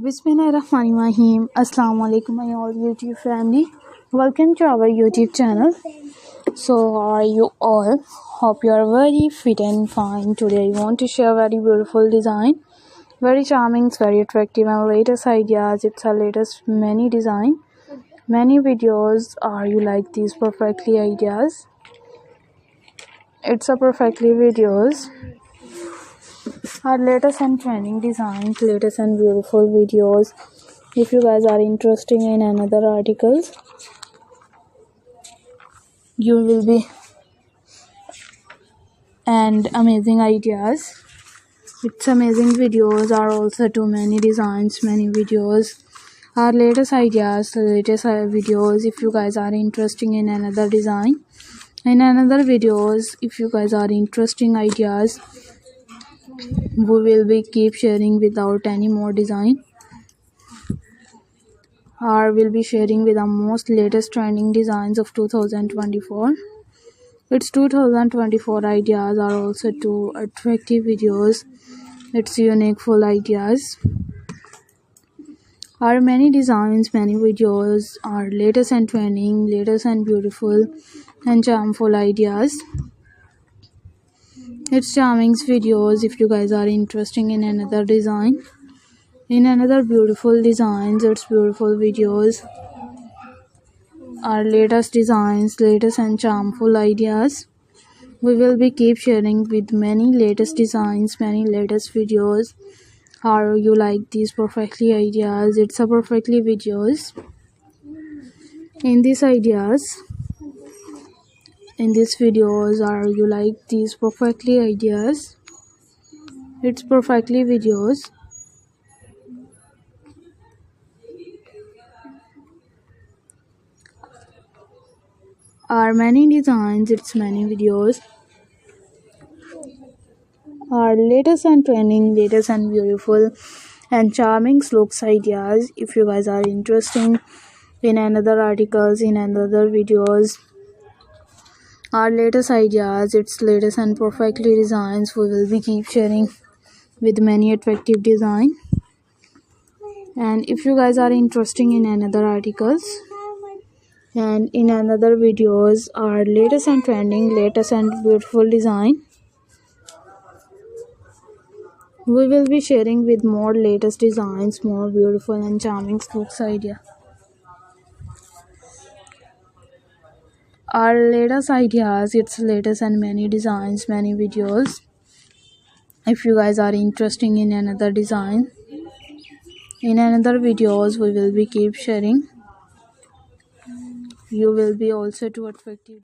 Bismillahirrahmanirrahim. Assalamu alaikum my all YouTube family. Welcome to our YouTube channel. So how are you all? Hope you are very fit and fine. Today I want to share very beautiful design. Very charming, very attractive and latest ideas. It's our latest many design. Many videos. Are you like these perfectly ideas? It's a perfectly videos. Our latest and trending designs, latest and beautiful videos. If you guys are interested in another articles, you will be and amazing ideas. It's amazing videos are also too many designs, many videos. Our latest ideas, latest videos. If you guys are interested in another design, in another videos, if you guys are interesting ideas, we will be keep sharing without any more design. Or will be sharing with the most latest trending designs of 2024. Its 2024 ideas are also two attractive videos. It's unique full ideas. Our many designs, many videos are latest and trending, latest and beautiful and charmful ideas. It's charming videos. If you guys are interested in another design, in another beautiful designs, it's beautiful videos. Our latest designs, latest and charmful ideas. We will be keep sharing with many latest designs, many latest videos. How you like these perfectly ideas? It's a perfectly videos. In these ideas, in these videos, are you like these perfectly ideas? It's perfectly videos. Are many designs, it's many videos. Our latest and trending, latest and beautiful and charming looks ideas. If you guys are interested in another articles, in another videos, our latest ideas, its latest and perfectly designs, we will be keep sharing with many attractive design. And if you guys are interested in another articles and in another videos, our latest and trending, latest and beautiful design, we will be sharing with more latest designs, more beautiful and charming looks idea. Our latest ideas, its latest and many designs, many videos. If you guys are interested in another design, in another videos, we will be keep sharing. You will be also too attractive.